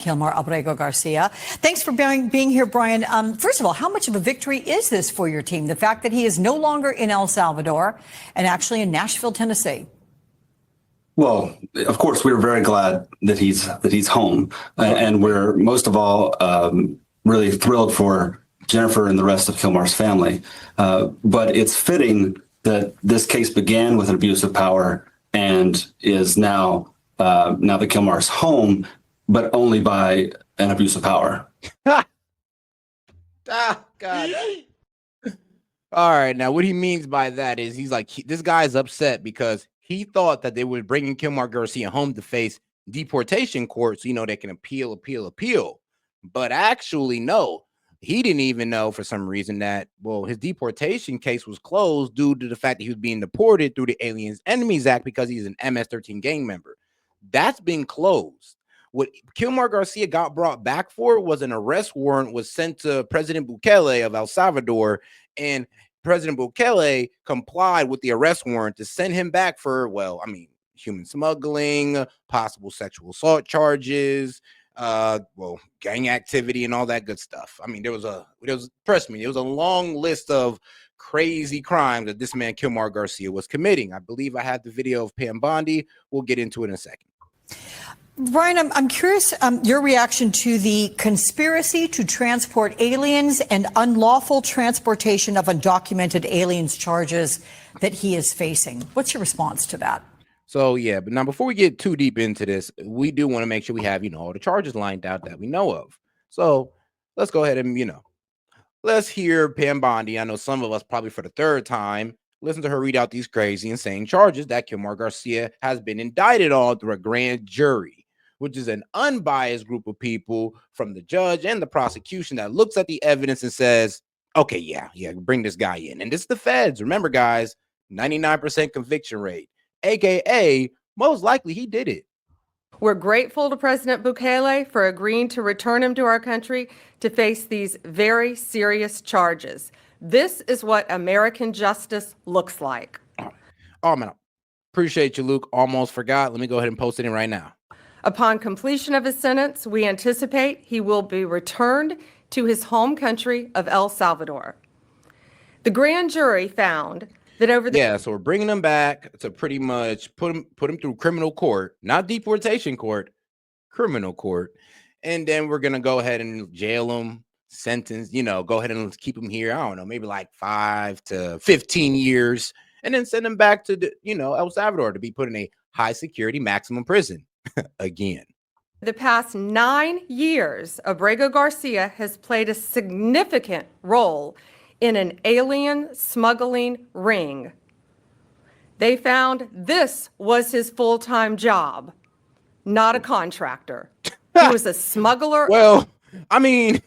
Kilmar Abrego Garcia. Thanks for being here, Brian. First of all, how much of a victory is this for your team? The fact that he is no longer in El Salvador and actually in Nashville, Tennessee. Well, of course, we're very glad that he's home, and we're most of all really thrilled for Jennifer and the rest of Kilmar's family. But it's fitting that this case began with an abuse of power and is now that Kilmar's home, but only by an abuse of power. God. All right. Now, what he means by that is he's like, this guy's upset because he thought that they were bringing Kilmar Garcia home to face deportation court, so, they can appeal. But actually, no, he didn't even know for some reason that, his deportation case was closed due to the fact that he was being deported through the Aliens Enemies Act because he's an MS-13 gang member. That's been closed. What Kilmar Garcia got brought back for was an arrest warrant was sent to President Bukele of El Salvador, and President Bukele complied with the arrest warrant to send him back for, human smuggling, possible sexual assault charges, gang activity and all that good stuff. There was a long list of crazy crimes that this man Kilmar Garcia was committing. I believe I had the video of Pam Bondi. We'll get into it in a second. Brian, I'm curious your reaction to the conspiracy to transport aliens and unlawful transportation of undocumented aliens charges that he is facing. What's your response to that? So, but now before we get too deep into this, we do want to make sure we have, all the charges lined out that we know of. So let's go ahead and, let's hear Pam Bondi. I know some of us probably for the third time listen to her read out these crazy, insane charges that Kilmar Garcia has been indicted on through a grand jury, which is an unbiased group of people from the judge and the prosecution that looks at the evidence and says, okay, yeah, bring this guy in. And it's the feds. Remember, guys, 99% conviction rate, AKA most likely he did it. We're grateful to President Bukele for agreeing to return him to our country to face these very serious charges. This is what American justice looks like. Oh, man. Appreciate you, Luke. Almost forgot. Let me go ahead and post it in right now. Upon completion of his sentence, we anticipate he will be returned to his home country of El Salvador. The grand jury found that over the... so we're bringing him back to pretty much put him through criminal court, not deportation court, criminal court. And then we're going to go ahead and jail him, sentence, go ahead and keep him here. I don't know, maybe like 5 to 15 years, and then send him back to, El Salvador to be put in a high security maximum prison. Again. The past 9 years, Abrego Garcia has played a significant role in an alien smuggling ring. They found this was his full-time job, not a contractor. He was a smuggler. Well, he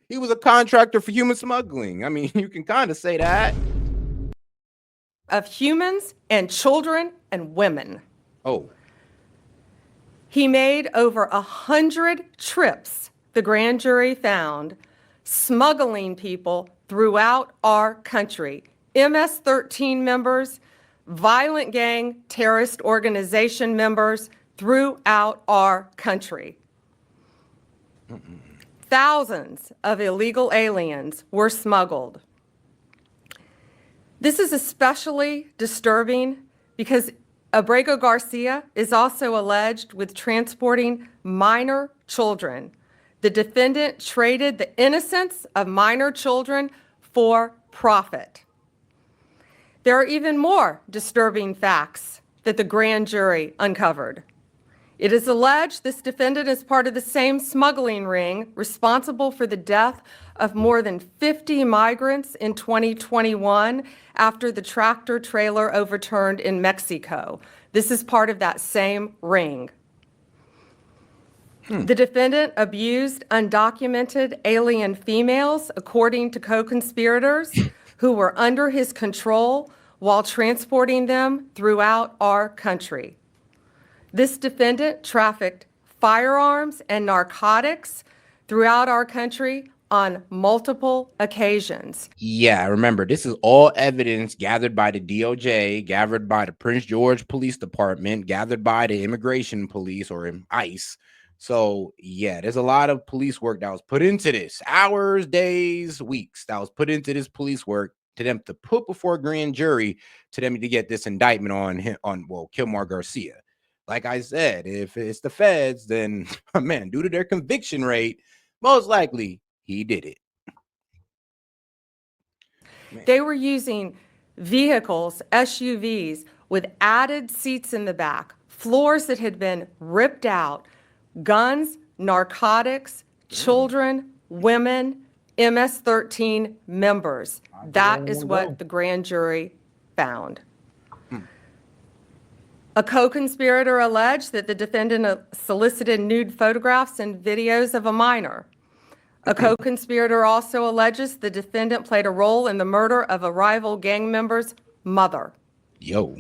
was a contractor for human smuggling. You can kind of say that. Of humans and children and women. Oh. He made over 100 trips, the grand jury found, smuggling people throughout our country. MS-13 members, violent gang terrorist organization members throughout our country. Thousands of illegal aliens were smuggled. This is especially disturbing because Abrego Garcia is also alleged with transporting minor children. The defendant traded the innocence of minor children for profit. There are even more disturbing facts that the grand jury uncovered. It is alleged this defendant is part of the same smuggling ring responsible for the death of more than 50 migrants in 2021 after the tractor trailer overturned in Mexico. This is part of that same ring. The defendant abused undocumented alien females, according to co-conspirators who were under his control while transporting them throughout our country. This defendant trafficked firearms and narcotics throughout our country on multiple occasions. Yeah, remember, this is all evidence gathered by the DOJ, gathered by the Prince George Police Department, gathered by the Immigration Police or ICE, So yeah, there's a lot of police work that was put into this, hours, days, weeks that was put into this police work to them to put before a grand jury to them to get this indictment on him, on Kilmar Garcia. Like I said, if it's the feds, then man, due to their conviction rate, most likely he did it. They were using vehicles, SUVs, with added seats in the back, floors that had been ripped out, guns, narcotics, children, women, MS-13 members. That is what the grand jury found. A co-conspirator alleged that the defendant solicited nude photographs and videos of a minor. A co-conspirator also alleges the defendant played a role in the murder of a rival gang member's mother. Yo.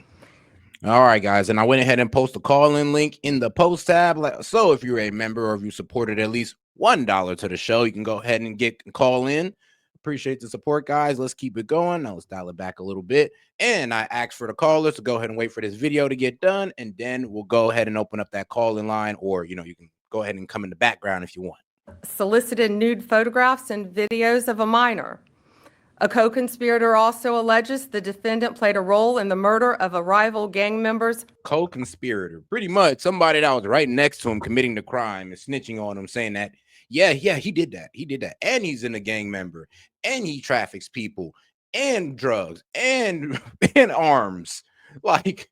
All right, guys. And I went ahead and posted a call-in link in the post tab. So if you're a member or if you supported at least $1 to the show, you can go ahead and call in. Appreciate the support, guys. Let's keep it going. Now let's dial it back a little bit. And I asked for the callers to go ahead and wait for this video to get done. And then we'll go ahead and open up that call-in line, or, you can go ahead and come in the background if you want. Solicited nude photographs and videos of a minor. A co-conspirator also alleges the defendant played a role in the murder of a rival gang member's co-conspirator. Pretty much somebody that was right next to him committing the crime and snitching on him, saying that, yeah, he did that. He did that. And he's in a gang member. And he traffics people and drugs and arms. Like,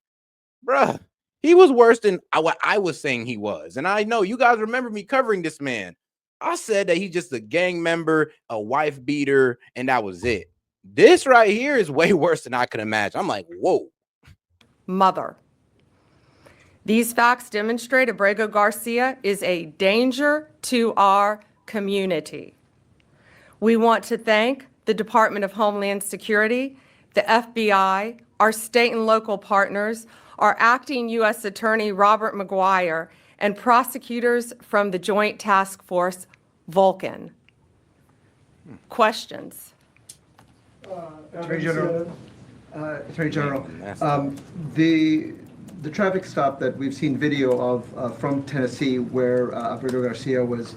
bruh, he was worse than what I was saying he was. And I know you guys remember me covering this man. I said that he's just a gang member, a wife beater, and that was it. This right here is way worse than I could imagine. I'm like, whoa. Mother. These facts demonstrate Abrego Garcia is a danger to our community. We want to thank the Department of Homeland Security, the FBI, our state and local partners, our acting U.S. Attorney Robert McGuire, and prosecutors from the Joint Task Force, Vulcan. Questions? Attorney General, the traffic stop that we've seen video of from Tennessee, where Abrego Garcia was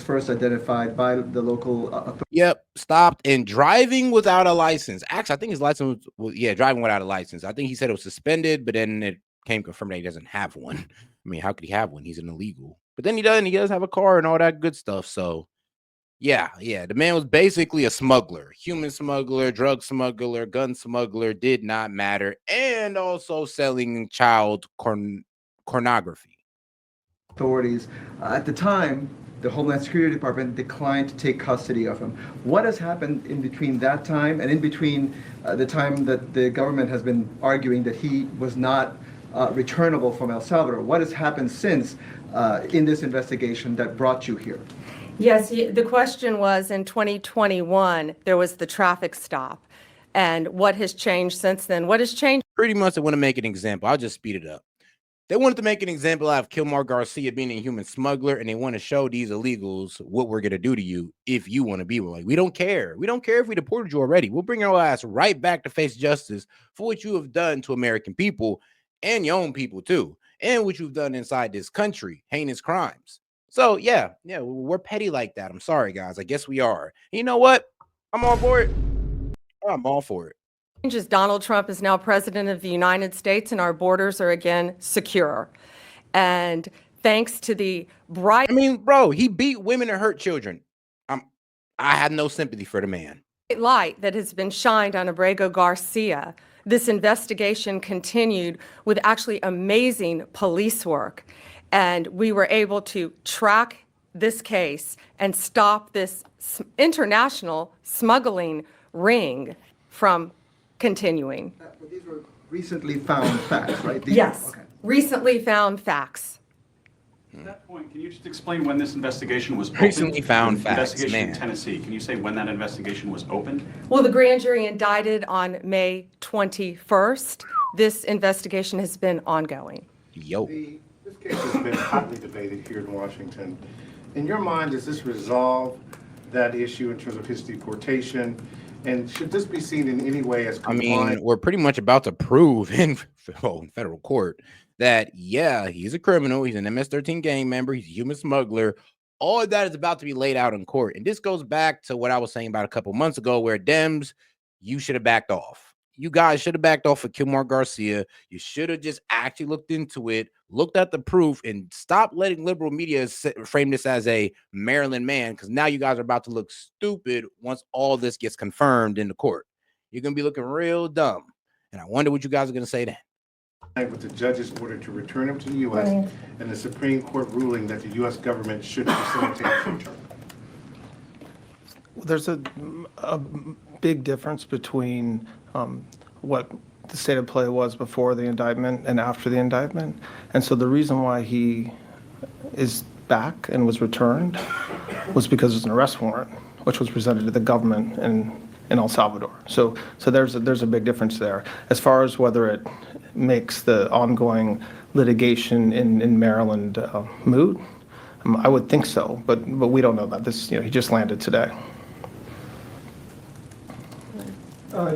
first identified by the local. Yep, stopped and driving without a license. Actually, I think his license was driving without a license. I think he said it was suspended, but then it came confirmed that he doesn't have one. I mean, how could he have one? He's an illegal. But then he does have a car and all that good stuff. So yeah, the man was basically a smuggler, human smuggler, drug smuggler, gun smuggler, did not matter, and also selling child pornography. Authorities at the time, the Homeland Security Department declined to take custody of him. What has happened in between that time and in between the time that the government has been arguing that he was not returnable from El Salvador? What has happened since in this investigation that brought you here? Yes, the question was in 2021, there was the traffic stop. And what has changed since then? What has changed? Pretty much, they want to make an example. I'll just speed it up. They wanted to make an example out of Kilmar Garcia being a human smuggler, and they want to show these illegals what we're going to do to you if you want to be one. Like, we don't care. We don't care if we deported you already. We'll bring your ass right back to face justice for what you have done to American people and your own people too, and what you've done inside this country, heinous crimes. So yeah, we're petty like that. I'm sorry, guys. I guess we are. You know what? I'm all for it. I'm all for it. As Donald Trump is now president of the United States and our borders are again secure. And thanks to the bright... I mean, bro, he beat women and hurt children. I have no sympathy for the man. Light that has been shined on Abrego Garcia. This investigation continued with actually amazing police work. And we were able to track this case and stop this international smuggling ring from continuing. These were recently found facts, right? Yes, okay. Recently found facts. At that point, can you just explain when this investigation was opened? Recently found facts, Investigation man. in Tennessee. Can you say when that investigation was opened? Well, the grand jury indicted on May 21st. This investigation has been ongoing. Yo. This case has been hotly debated here in Washington. In your mind, does this resolve that issue in terms of his deportation? And should this be seen in any way as compliant? I mean, we're pretty much about to prove in federal court that, yeah, he's a criminal. He's an MS-13 gang member. He's a human smuggler. All of that is about to be laid out in court. And this goes back to what I was saying about a couple months ago, where Dems, you should have backed off. You guys should have backed off of Kilmar Garcia. You should have just actually looked into it, looked at the proof, and stopped letting liberal media frame this as a Maryland man, because now you guys are about to look stupid once all this gets confirmed in the court. You're going to be looking real dumb. And I wonder what you guys are going to say then. With the judge's order to return him to the U.S. and the Supreme Court ruling that the U.S. government should facilitate his return. There's a big difference between what the state of play was before the indictment and after the indictment. And so the reason why he is back and was returned was because there's an arrest warrant, which was presented to the government in El Salvador. So there's a big difference there. As far as whether it makes the ongoing litigation in Maryland moot, I would think so, but we don't know that. He just landed today.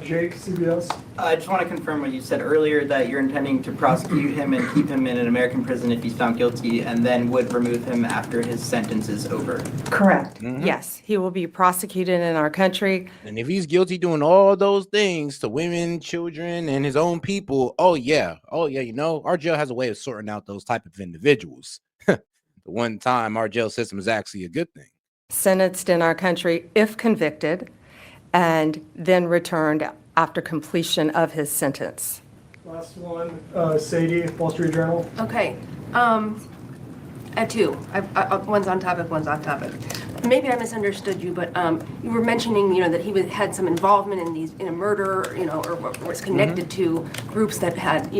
Jake, CBS. I just want to confirm what you said earlier, that you're intending to prosecute him and keep him in an American prison if he's found guilty, and then would remove him after his sentence is over. Correct. Yes, he will be prosecuted in our country. And if he's guilty doing all those things to women, children, and his own people, oh yeah, our jail has a way of sorting out those type of individuals. The one time our jail system is actually a good thing. Sentenced in our country if convicted, and then returned after completion of his sentence. Last one, S.E.T, Wall Street Journal. Okay. I have two. One's on topic, one's off topic. Maybe I misunderstood you, but you were mentioning, that he had some involvement in a murder, or was connected to groups that had,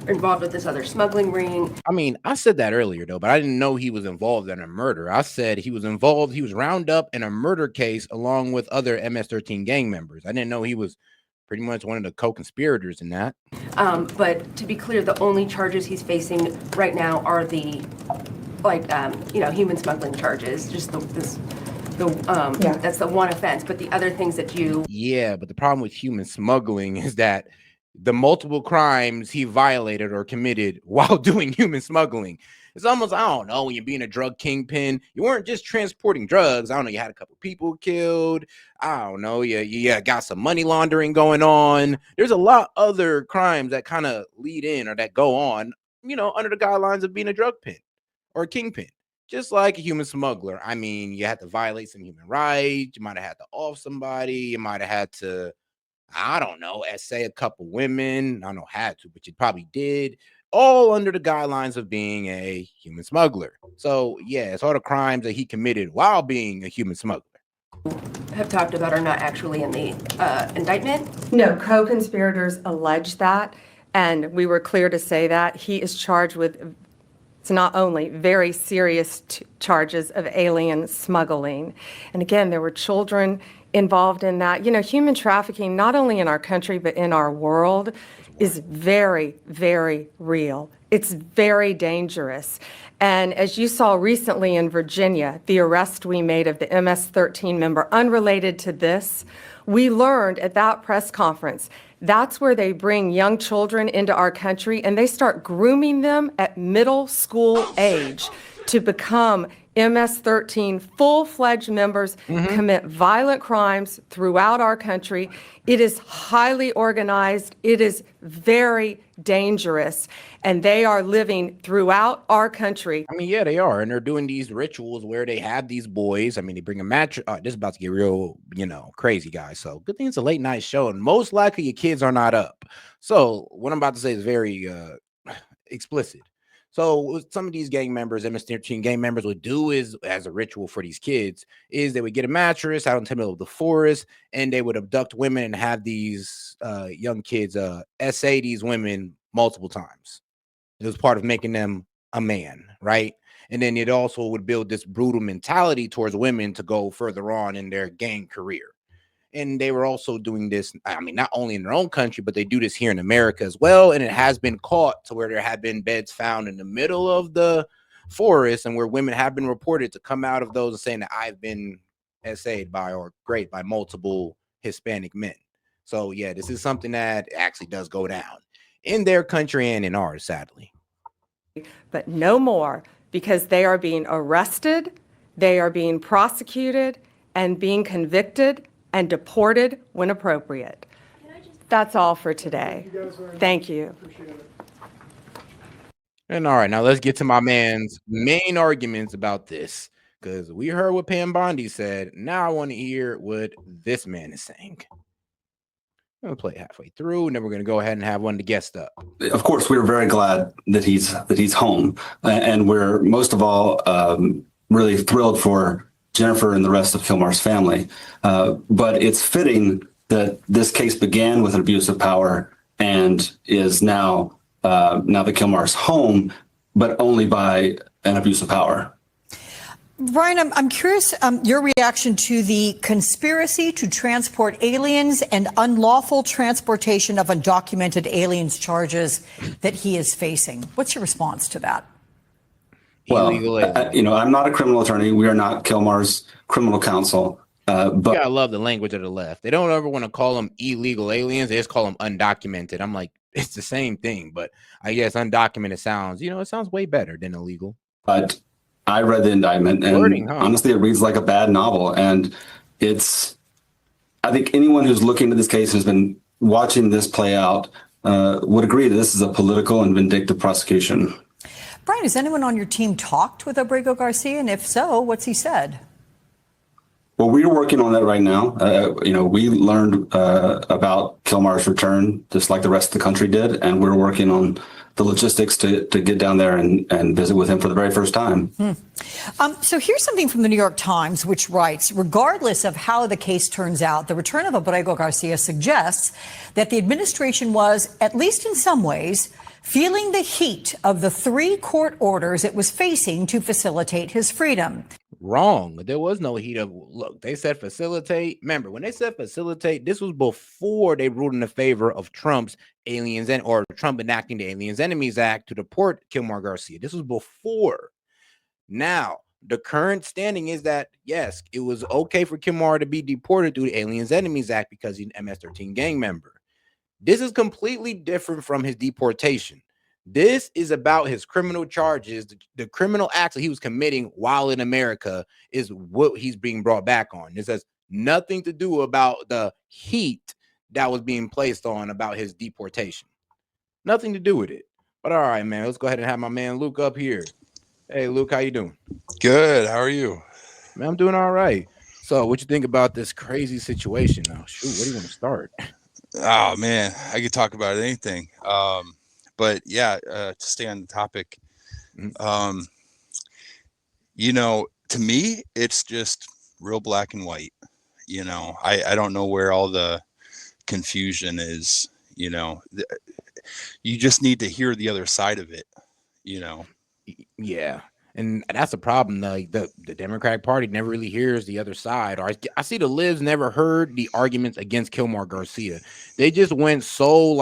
involved with this other smuggling ring. I mean, I said that earlier though, but I didn't know he was involved in a murder. I said he was involved. He was rounded up in a murder case along with other MS-13 gang members. I didn't know he was pretty much one of the co-conspirators in that. But to be clear, the only charges he's facing right now are the human smuggling charges, just that's the one offense. But the other things that Yeah, but the problem with human smuggling is that the multiple crimes he violated or committed while doing human smuggling. It's almost, I don't know, when you're being a drug kingpin, you weren't just transporting drugs. I don't know, you had a couple people killed. I don't know, you got some money laundering going on. There's a lot other crimes that kind of lead in or that go on, under the guidelines of being a drug pin or a kingpin, just like a human smuggler. I mean, you had to violate some human rights. You might have had to off somebody. You might have had to, I don't know, essay a couple women. I don't know, had to, but you probably did. All under the guidelines of being a human smuggler. So, yeah, it's all the crimes that he committed while being a human smuggler. have talked about are not actually in the indictment? No, co-conspirators allege that, and we were clear to say that. He is charged with, it's not only very serious charges of alien smuggling. And again, there were children involved in that. Human trafficking, not only in our country, but in our world, is very, very real. It's very dangerous. And as you saw recently in Virginia, the arrest we made of the MS-13 member, unrelated to this, we learned at that press conference, that's where they bring young children into our country and they start grooming them at middle school age to become MS-13 full-fledged members, commit violent crimes throughout our country. It is highly organized. It is very dangerous. And they are living throughout our country. I mean, yeah, they are. And they're doing these rituals where they have these boys. I mean, they bring a mattress. This is about to get real, crazy, guys. So good thing it's a late night show. And most likely your kids are not up. So what I'm about to say is very explicit. So what some of these gang members, MS-13 gang members, would do is, as a ritual for these kids, is they would get a mattress out in the middle of the forest, and they would abduct women and have these young kids essay these women multiple times. It was part of making them a man, right? And then it also would build this brutal mentality towards women to go further on in their gang career. And they were also doing this, I mean, not only in their own country, but they do this here in America as well. And it has been caught to where there have been beds found in the middle of the forest and where women have been reported to come out of those and saying that I've been essayed by or raped by multiple Hispanic men. So, yeah, this is something that actually does go down. in their country and in ours, sadly. But no more, because they are being arrested, they are being prosecuted, and being convicted and deported when appropriate. That's all for today. Thank you. And all right, now let's get to my man's main arguments about this, because we heard what Pam Bondi said. Now I want to hear what this man is saying. I'm gonna play it halfway through, and then we're gonna go ahead and have one of the guests up. Of course, we're very glad that he's home, and we're most of all really thrilled for Jennifer and the rest of Kilmar's family. But it's fitting that this case began with an abuse of power and is now that Kilmar's home, but only by an abuse of power. Brian, I'm curious your reaction to the conspiracy to transport aliens and unlawful transportation of undocumented aliens charges that he is facing. What's your response to that? Well, I'm not a criminal attorney. We are not Kilmar's criminal counsel. But you gotta love the language of the left. They don't ever want to call them illegal aliens. They just call them undocumented. I'm like, it's the same thing, but I guess undocumented sounds, it sounds way better than illegal. But I read the indictment, and honestly, it reads like a bad novel. And I think anyone who's looking at this case, who's been watching this play out, would agree that this is a political and vindictive prosecution. Brian, has anyone on your team talked with Abrego Garcia? And if so, what's he said? Well, we're working on that right now. We learned about Kilmar's return, just like the rest of the country did, and we're working on the logistics to get down there and visit with him for the very first time. So here's something from the New York Times, which writes, regardless of how the case turns out, the return of Abrego Garcia suggests that the administration was, at least in some ways, feeling the heat of the 3 court orders it was facing to facilitate his freedom. Wrong. There was no heat of, look, they said facilitate. Remember, when they said facilitate, this was before they ruled in the favor of Trump's or Trump enacting the Aliens Enemies Act to deport Kilmar Garcia. This was before. Now, the current standing is that, yes, it was okay for Kilmar to be deported through the Aliens Enemies Act because he's an MS-13 gang member. This is completely different from his deportation. This is about his criminal charges. The criminal acts that he was committing while in America is what he's being brought back on. This has nothing to do about the heat that was being placed on about his deportation. Nothing to do with it. But all right, man, let's go ahead and have my man Luke up here. Hey, Luke, how you doing? Good. How are you? Man, I'm doing all right. So what you think about this crazy situation now? Shoot, where do you want to start? Oh, man, I could talk about anything. But yeah, to stay on the topic, to me, it's just real black and white. I don't know where all the confusion is. You just need to hear the other side of it. Yeah. And that's a problem. The Democratic Party never really hears the other side. Or I see the libs never heard the arguments against Kilmar Garcia. They just went so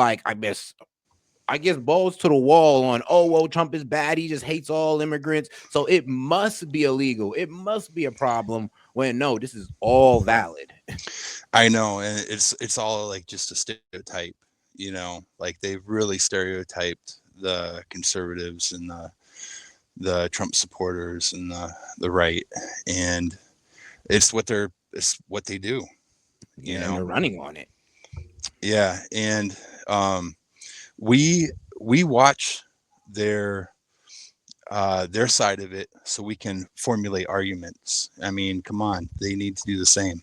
I guess balls to the wall on, oh, well, Trump is bad. He just hates all immigrants. So it must be illegal. It must be a problem. When no, this is all valid. I know. And it's all just a stereotype, they've really stereotyped the conservatives and the Trump supporters and the right. And it's what they do, And they're running on it. Yeah. And, we watch their side of it so we can formulate arguments. I mean, come on, they need to do the same.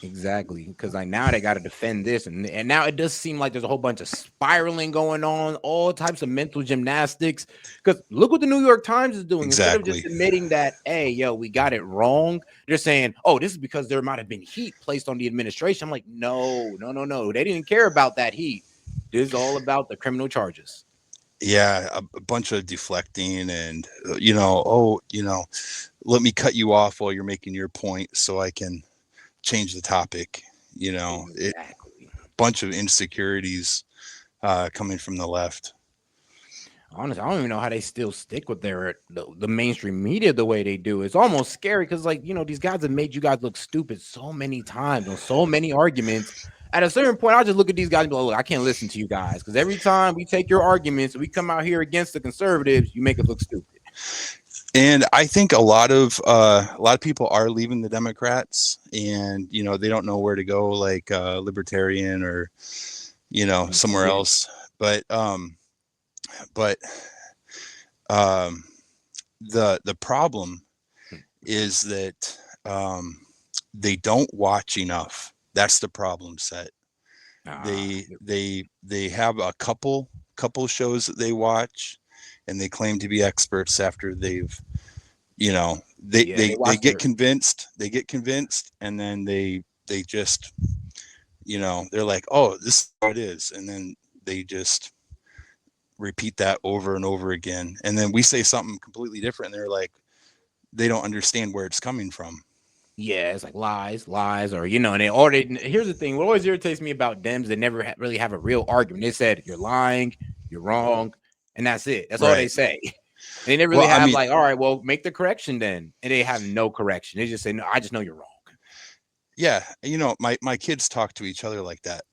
Exactly, because now they got to defend this, and now it does seem like there's a whole bunch of spiraling going on, all types of mental gymnastics. Because look what the New York Times is doing. Exactly. Instead of just admitting that, hey, we got it wrong, they're saying, oh, this is because there might have been heat placed on the administration. I'm like, no, they didn't care about that heat. This is all about the criminal charges. Yeah, a bunch of deflecting and, let me cut you off while you're making your point so I can change the topic. Exactly. Bunch of insecurities coming from the left. Honestly, I don't even know how they still stick with the mainstream media the way they do. It's almost scary because, these guys have made you guys look stupid so many times on so many arguments. at a certain point, I'll just look at these guys and be like, look, I can't listen to you guys because every time we take your arguments, we come out here against the conservatives, you make us look stupid. And I think a lot of people are leaving the Democrats, and they don't know where to go, like libertarian or somewhere else. But the problem is that they don't watch enough. That's the problem set. They have a couple shows that they watch, and they claim to be experts after they've they get convinced, and then they just they're like, oh, this is how it is, and then they just repeat that over and over again, and then we say something completely different, and they're like, they don't understand where it's coming from. Yeah, it's like lies, or and they already. Here's the thing: what always irritates me about Dems, they never really have a real argument. They said you're lying, you're wrong, and that's it. That's all they say. They never really have like, all right, well, make the correction then, and they have no correction. They just say, no, I just know you're wrong. Yeah, my kids talk to each other like that.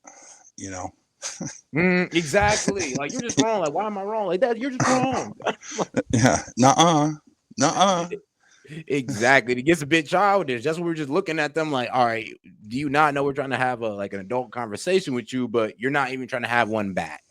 Exactly. Like, you're just wrong. Like, why am I wrong? Like that, you're just wrong. Yeah, nuh-uh. Exactly. It gets a bit childish. That's what we're just looking at them like, all right, do you not know we're trying to have an adult conversation with you, but you're not even trying to have one back?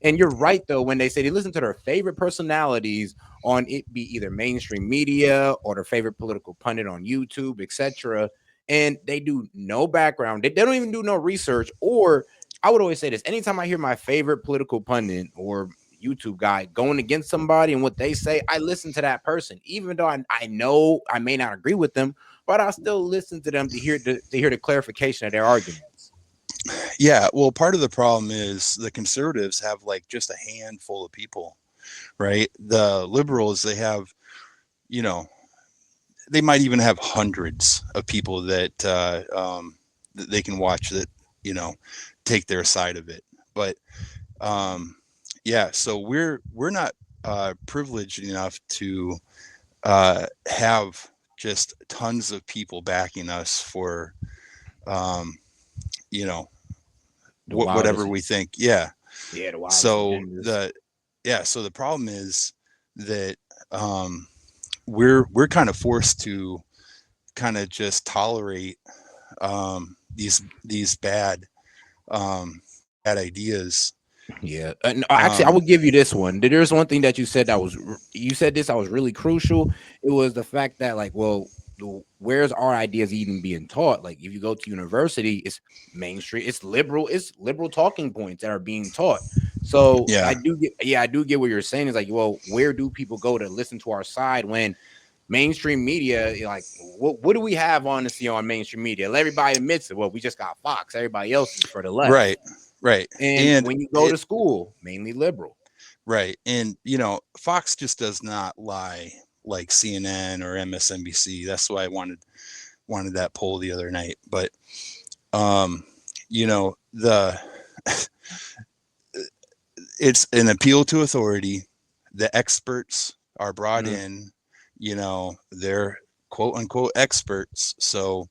And you're right, though, when they say they listen to their favorite personalities on it be either mainstream media or their favorite political pundit on YouTube, etc. And they do no background. They don't even do no research. Or I would always say this: anytime I hear my favorite political pundit or YouTube guy going against somebody and what they say, I listen to that person, even though I know I may not agree with them, but I still listen to them to hear the clarification of their arguments. Yeah, well, part of the problem is the conservatives have like just a handful of people, right? The liberals, they have, they might even have hundreds of people that that they can watch that, take their side of it. But yeah, so we're not privileged enough to have just tons of people backing us for, whatever we think. Yeah. Yeah. So so the problem is that we're kind of forced to kind of just tolerate these bad ideas. Yeah. No, actually, I would give you this one. There's one thing that you said that was really crucial. It was the fact that, like, well, where's our ideas even being taught? Like, if you go to university, it's mainstream, it's liberal talking points that are being taught. So I do get what you're saying. Is like, well, where do people go to listen to our side when mainstream media, like, what do we have honestly on mainstream media? Everybody admits it. Well, we just got Fox. Everybody else is for the left. Right. And when you go to school, mainly liberal. Right. And, Fox just does not lie like CNN or MSNBC. That's why I wanted that poll the other night. But, it's an appeal to authority. The experts are brought in, they're quote unquote experts. So,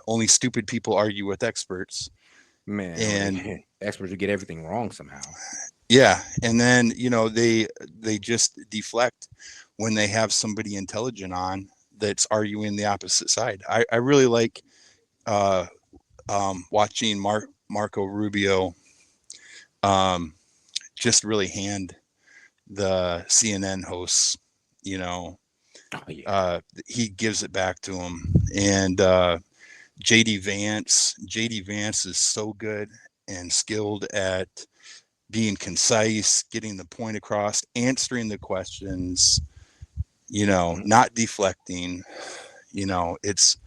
only stupid people argue with experts. Man, and experts would get everything wrong somehow. Yeah, and then they just deflect when they have somebody intelligent on that's arguing the opposite side. I really like watching Marco Rubio just really hand the CNN hosts. He gives it back to him, and JD Vance is so good and skilled at being concise, getting the point across, answering the questions, not deflecting. It's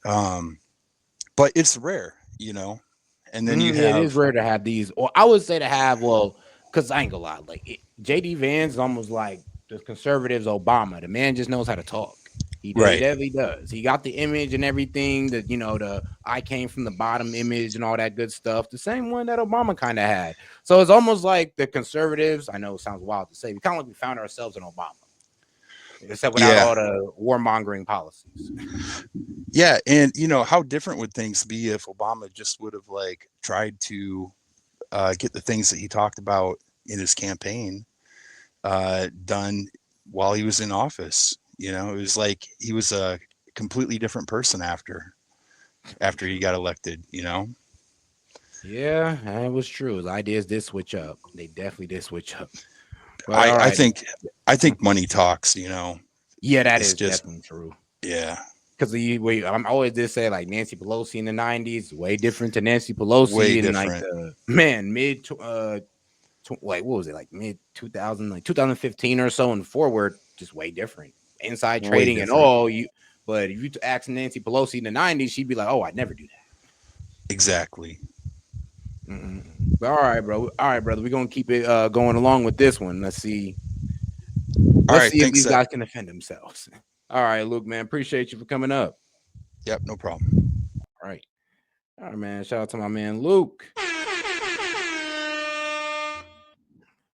but it's rare, and then you have, it is rare to have these, or I would say to have, well, because I ain't gonna lie, like JD Vance is almost like the conservatives Obama. The man just knows how to talk. He definitely does. He got the image and everything that, the I came from the bottom image and all that good stuff. The same one that Obama kind of had. So it's almost like the conservatives, I know it sounds wild to say, we kind of like we found ourselves in Obama. except without Yeah. all the warmongering policies. Yeah, and how different would things be if Obama just would have like tried to get the things that he talked about in his campaign done while he was in office? It was like he was a completely different person after he got elected. Yeah, that was true. His ideas did switch up. They definitely did switch up. But I, all I right. think money talks. Yeah, that It's is just definitely true. yeah, Because I'm always did say like Nancy Pelosi in the 90s, way different to Nancy Pelosi way in like different. the mid what was it, like mid 2000, like 2015 or so and forward, just way different. Inside Way trading and different. all but if you ask Nancy Pelosi in the 90s, she'd be like, oh, I'd never do that. Exactly. But all right, brother. We're gonna keep it going along with this one. Let's see. All right, If thanks, these Seth. guys can defend themselves. All right, Luke, man. Appreciate you for coming up. Yep, no problem. All right. All right, man. Shout out to my man Luke.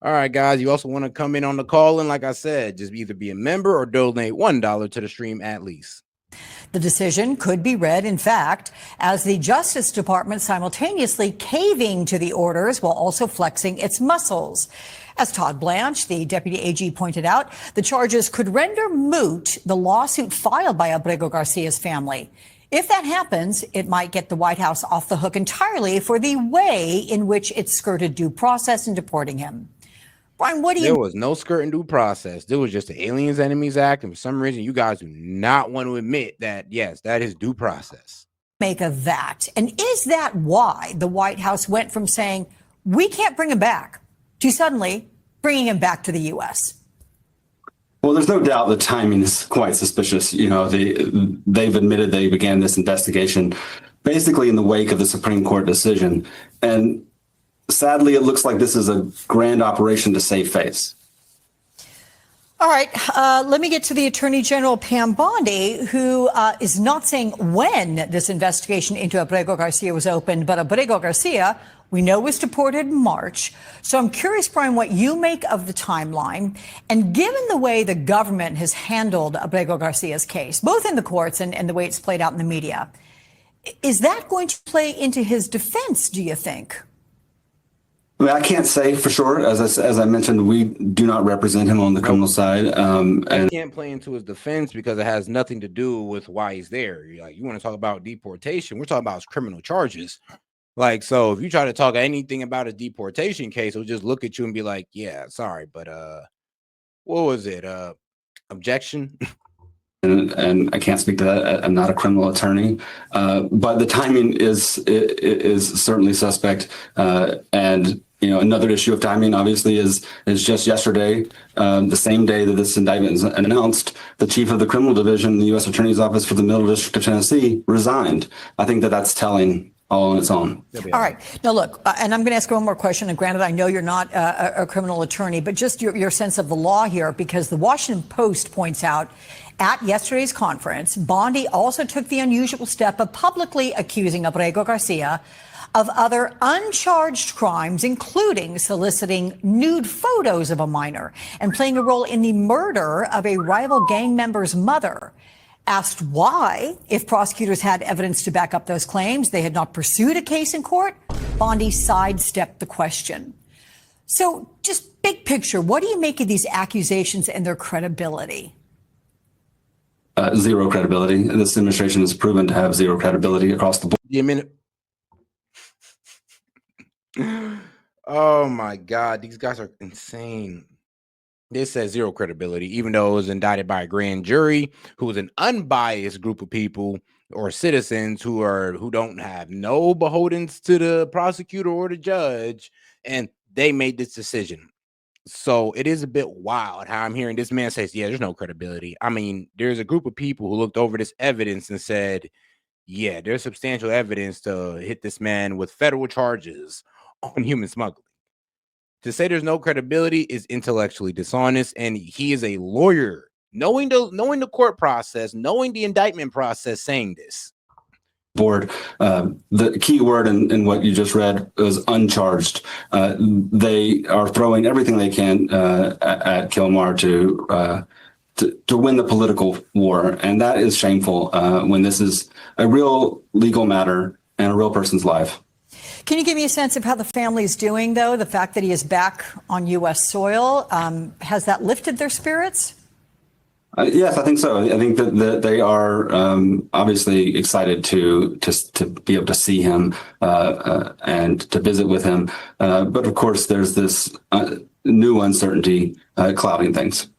All right, guys. You also want to come in on the call, and like I said, just either be a member or donate $1 to the stream at least. The decision could be read, in fact, as the Justice Department simultaneously caving to the orders while also flexing its muscles. As Todd Blanche, the deputy AG, pointed out, the charges could render moot the lawsuit filed by Abrego Garcia's family. If that happens, it might get the White House off the hook entirely for the way in which it skirted due process in deporting him. Brian, what do you... There was no skirting due process. There was just the Aliens Enemies Act. And for some reason, you guys do not want to admit that, yes, that is due process. Make of that? And is that why the White House went from saying, we can't bring him back, to suddenly bringing him back to the U.S.? Well, there's no doubt the timing is quite suspicious. They've admitted they began this investigation basically in the wake of the Supreme Court decision. And sadly, it looks like this is a grand operation to save face. All right, let me get to the Attorney General, Pam Bondi, who is not saying when this investigation into Abrego Garcia was opened, but Abrego Garcia, we know, was deported in March. So I'm curious, Brian, what you make of the timeline. And given the way the government has handled Abrego Garcia's case, both in the courts and the way it's played out in the media, is that going to play into his defense, do you think? I can't say for sure. As I mentioned, we do not represent him on the criminal side. And can't play into his defense because it has nothing to do with why he's there. You want to talk about deportation? We're talking about his criminal charges. So if you try to talk anything about a deportation case, we'll just look at you and be like, yeah, sorry, but what was it? Objection. And I can't speak to that. I'm not a criminal attorney, but the timing is certainly suspect. And another issue of timing, obviously, is just yesterday, the same day that this indictment is announced, the chief of the criminal division in the U.S. Attorney's Office for the Middle District of Tennessee resigned. I think that's telling all on its own. All right. Now, look, and I'm going to ask one more question. And granted, I know you're not a criminal attorney, but just your sense of the law here, because the Washington Post points out at yesterday's conference, Bondi also took the unusual step of publicly accusing Abrego Garcia of other uncharged crimes, including soliciting nude photos of a minor and playing a role in the murder of a rival gang member's mother. Asked why, if prosecutors had evidence to back up those claims, they had not pursued a case in court, Bondi sidestepped the question. So just big picture, what do you make of these accusations and their credibility? Zero credibility. This administration has proven to have zero credibility across the board. Give me a minute. Oh, my God. These guys are insane. This says zero credibility, even though it was indicted by a grand jury who was an unbiased group of people or citizens who don't have no beholdens to the prosecutor or the judge, and they made this decision. So it is a bit wild how I'm hearing this man says, yeah, there's no credibility. I mean, there's a group of people who looked over this evidence and said, yeah, there's substantial evidence to hit this man with federal charges on human smuggling. To say there's no credibility is intellectually dishonest, and he is a lawyer, knowing the court process, knowing the indictment process, saying this. Board, the key word in what you just read is uncharged. They are throwing everything they can at Kilmar to win the political war, and that is shameful when this is a real legal matter and a real person's life. Can you give me a sense of how the family is doing, though? The fact that he is back on U.S. soil, has that lifted their spirits? Yes, I think so. I think that they are obviously excited to be able to see him and to visit with him. But of course, there's this new uncertainty clouding things.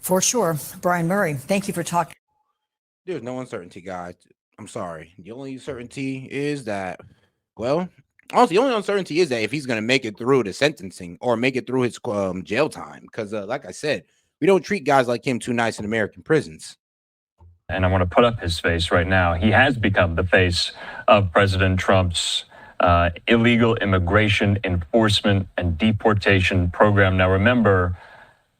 For sure. Brian Murray, thank you for talking. There's no uncertainty, guys. I'm sorry. The only certainty is that, well, honestly, the only uncertainty is that if he's going to make it through the sentencing or make it through his jail time. Because, like I said, we don't treat guys like him too nice in American prisons. And I want to put up his face right now. He has become the face of President Trump's illegal immigration enforcement and deportation program. Now, remember,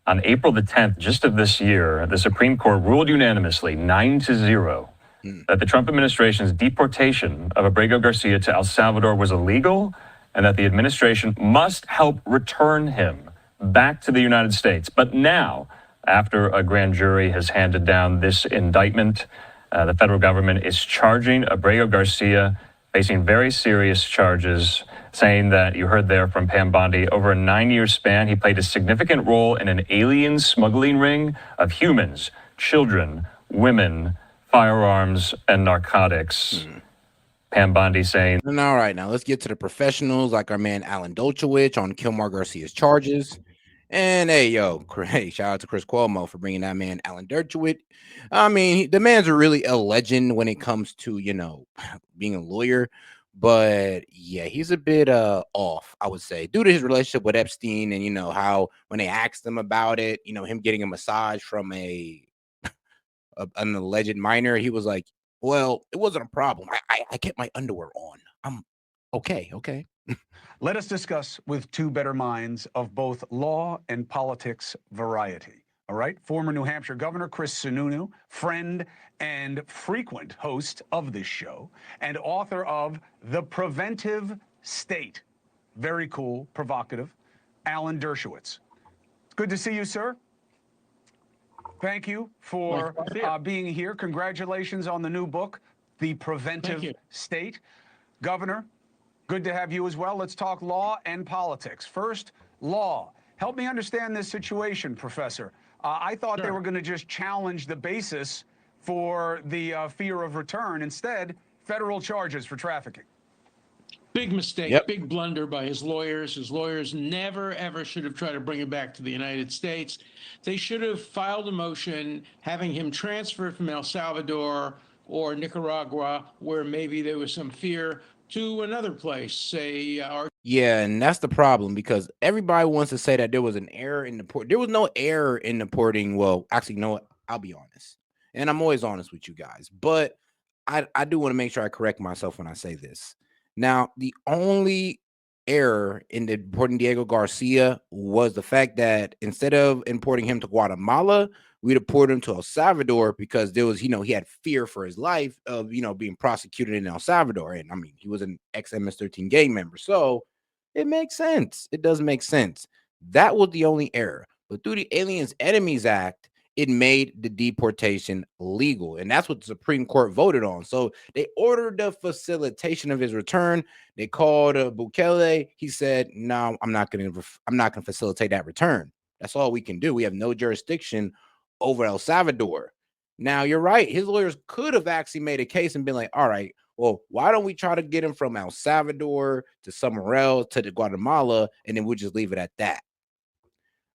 on April the 10th, just of this year, the Supreme Court ruled unanimously 9-0 that the Trump administration's deportation of Abrego Garcia to El Salvador was illegal and that the administration must help return him back to the United States. But now, after a grand jury has handed down this indictment, the federal government is charging Abrego Garcia, facing very serious charges, saying that, you heard there from Pam Bondi, over a 9-year span, he played a significant role in an alien smuggling ring of humans, children, women, firearms, and narcotics. Pam Bondi saying, And all right, now let's get to the professionals like our man Alan Dolchowicz on Kilmar Garcia's charges. And hey, shout out to Chris Cuomo for bringing that man Alan Dershowitz. I mean, the man's really a legend when it comes to, being a lawyer. But yeah, he's a bit off, I would say, due to his relationship with Epstein and, how when they asked him about it, him getting a massage from an alleged minor, he was like, well, it wasn't a problem. I kept my underwear on. I'm okay. Let us discuss with two better minds of both law and politics variety. All right. Former New Hampshire Governor Chris Sununu, friend and frequent host of this show, and author of The Preventive State. Very cool, provocative. Alan Dershowitz. It's good to see you, sir. Thank you for being here. Congratulations on the new book, The Preventive State. Governor, good to have you as well. Let's talk law and politics. First, law. Help me understand this situation, Professor. I thought they were going to just challenge the basis for the fear of return. Instead, federal charges for trafficking. Big mistake, big blunder by his lawyers. His lawyers never, ever should have tried to bring him back to the United States. They should have filed a motion having him transferred from El Salvador or Nicaragua, where maybe there was some fear, to another place, say, Yeah, and that's the problem because everybody wants to say that there was an error in the port. There was no error in the porting. Well, actually, no, I'll be honest. And I'm always honest with you guys. But I do want to make sure I correct myself when I say this. Now, the only error in deporting Diego Garcia was the fact that instead of importing him to Guatemala, we deported him to El Salvador because there was, he had fear for his life of, being prosecuted in El Salvador. And I mean, he was an ex-MS-13 gang member. So it makes sense. It does make sense. That was the only error. But through the Aliens Enemies Act, it made the deportation legal. And that's what the Supreme Court voted on. So they ordered the facilitation of his return. They called Bukele. He said, no, I'm not going to facilitate that return. That's all we can do. We have no jurisdiction over El Salvador. Now, you're right. His lawyers could have actually made a case and been like, all right, well, why don't we try to get him from El Salvador to somewhere else, to the Guatemala, and then we'll just leave it at that.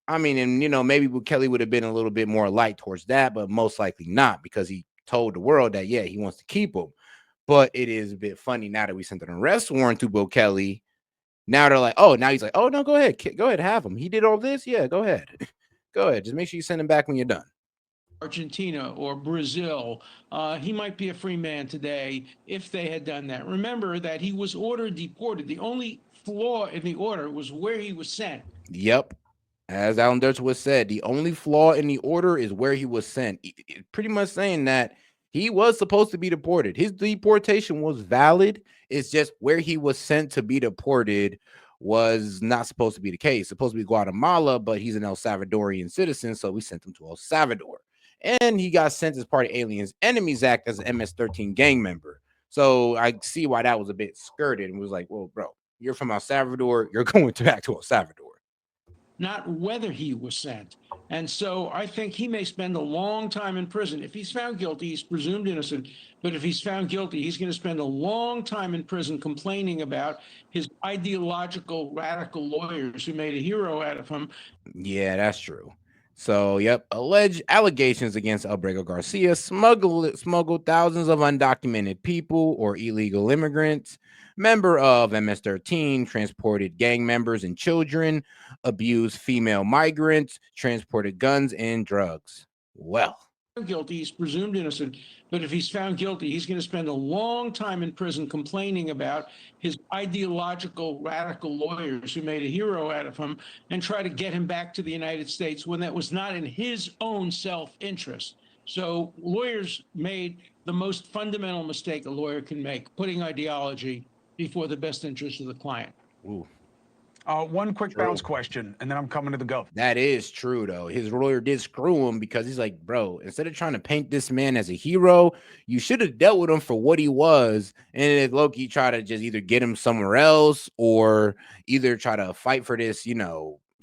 I mean, and, maybe Bukele would have been a little bit more light towards that, but most likely not, because he told the world that, yeah, he wants to keep him. But it is a bit funny now that we sent an arrest warrant to Bukele. Now they're like, oh, now he's like, oh, no, go ahead, have him. He did all this. Yeah, go ahead. Go ahead. Just make sure you send him back when you're done. Argentina or Brazil. He might be a free man today if they had done that. Remember that he was ordered deported. The only flaw in the order was where he was sent. Yep. As Alan Dershowitz said, the only flaw in the order is where he was sent. Pretty much saying that he was supposed to be deported. His deportation was valid. It's just where he was sent to be deported was not supposed to be the case. It's supposed to be Guatemala, but he's an El Salvadorian citizen, so we sent him to El Salvador. and he got sent as part of Aliens Enemies Act as an MS-13 gang member. So I see why that was a bit skirted and was like, well, bro, you're from El Salvador, you're going back to El Salvador. Not whether he was sent. And so I think he may spend a long time in prison. If he's found guilty, he's presumed innocent. But if he's found guilty, he's going to spend a long time in prison complaining about his ideological radical lawyers who made a hero out of him. Yeah, that's true. So, yep, alleged allegations against Abrego Garcia smuggled thousands of undocumented people or illegal immigrants, member of MS-13, transported gang members and children, abused female migrants, transported guns and drugs. Well, Guilty, he's presumed innocent. But if he's found guilty, he's going to spend a long time in prison complaining about his ideological radical lawyers who made a hero out of him and try to get him back to the United States when that was not in his own self-interest. So lawyers made the most fundamental mistake a lawyer can make, putting ideology before the best interest of the client. Ooh. One quick bounce question, and then I'm coming to the gov. That is true, though. His lawyer did screw him because he's like, bro, instead of trying to paint this man as a hero, you should have dealt with him for what he was. And if Loki tried to just either get him somewhere else or either try to fight for this,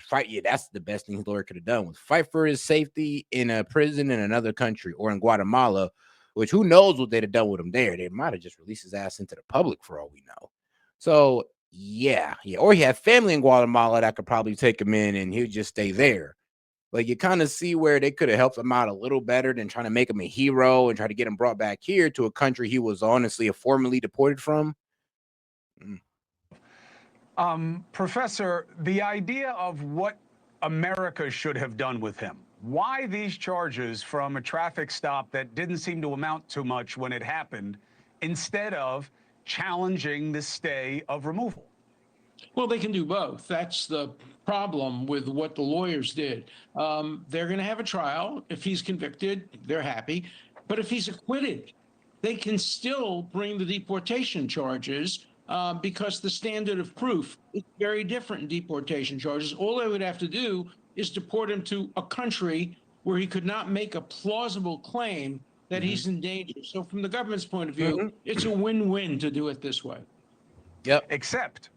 fight. Yeah, that's the best thing his lawyer could have done was fight for his safety in a prison in another country or in Guatemala, which who knows what they'd have done with him there. They might have just released his ass into the public for all we know. So, yeah. Or he had family in Guatemala that could probably take him in and he'd just stay there. Like, you kind of see where they could have helped him out a little better than trying to make him a hero and try to get him brought back here to a country he was honestly formerly deported from. Professor, the idea of what America should have done with him. Why these charges from a traffic stop that didn't seem to amount to much when it happened, instead of challenging the stay of removal? Well, they can do both. That's the problem with what the lawyers did. They're going to have a trial. If he's convicted, they're happy. But if he's acquitted, they can still bring the deportation charges because the standard of proof is very different in deportation charges. All they would have to do is deport him to a country where he could not make a plausible claim that he's in danger. So from the government's point of view, it's a win-win to do it this way. Yep. Except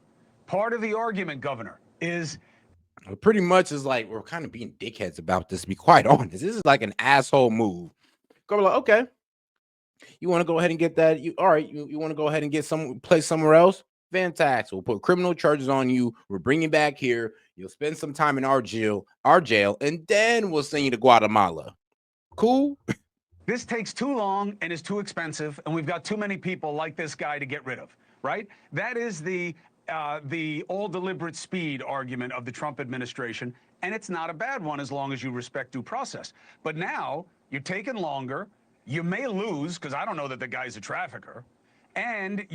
part of the argument, Governor, is pretty much is like we're kind of being dickheads about this, to be quite honest. This is like an asshole move. Go like, okay, you want to go ahead and get that? You want to go ahead and get some place somewhere else? Fantastic. We'll put criminal charges on you. We'll bring you back here. You'll spend some time in our jail, and then we'll send you to Guatemala. Cool. this takes too long and is too expensive, and we've got too many people like this guy to get rid of, right? That is the all deliberate speed argument of the Trump administration, and it's not a bad one as long as you respect due process. But now you're taking longer. You may lose, because I don't know that the guy's a trafficker, and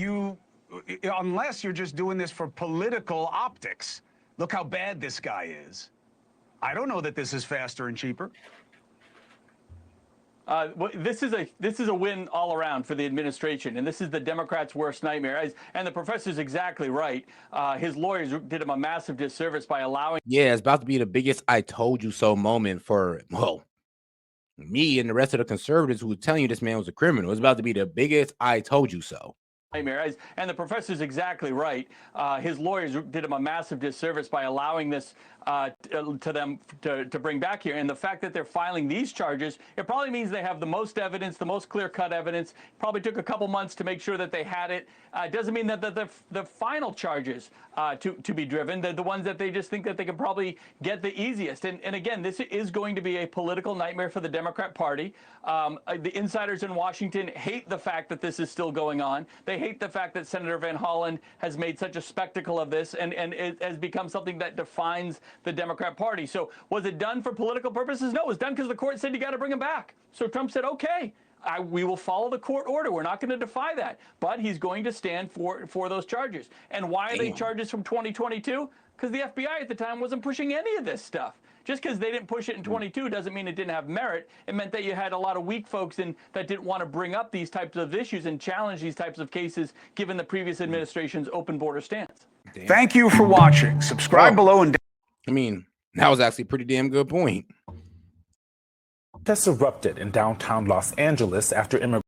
unless you're just doing this for political optics. Look how bad this guy is. I don't know that this is faster and cheaper. This is a win all around for the administration, and this is the Democrats' worst nightmare. And the professor's exactly right. His lawyers did him a massive disservice by allowing. Yeah, it's about to be the biggest "I told you so" moment for me and the rest of the conservatives who were telling you this man was a criminal. It's about to be the biggest "I told you so." And the professor's exactly right. His lawyers did him a massive disservice by allowing this to them to bring back here. And the fact that they're filing these charges, it probably means they have the most evidence, the most clear-cut evidence. Probably took a couple months to make sure that they had it. Doesn't mean that the final charges to be driven, the ones that they just think that they can probably get the easiest. And again, this is going to be a political nightmare for the Democrat Party. The insiders in Washington hate the fact that this is still going on. They hate the fact that Senator Van Hollen has made such a spectacle of this, and it has become something that defines the Democrat Party. So was it done for political purposes? No, it was done because the court said you got to bring him back. So Trump said, okay, we will follow the court order. We're not going to defy that. But he's going to stand for those charges. And why are they charges from 2022? Because the FBI at the time wasn't pushing any of this stuff. Just because they didn't push it in 22 doesn't mean it didn't have merit. It meant that you had a lot of weak folks that didn't want to bring up these types of issues and challenge these types of cases, given the previous administration's open border stance. Damn. Thank you for watching. Subscribe below and. I mean, that was actually a pretty damn good point. Protests erupted in downtown Los Angeles after immigrants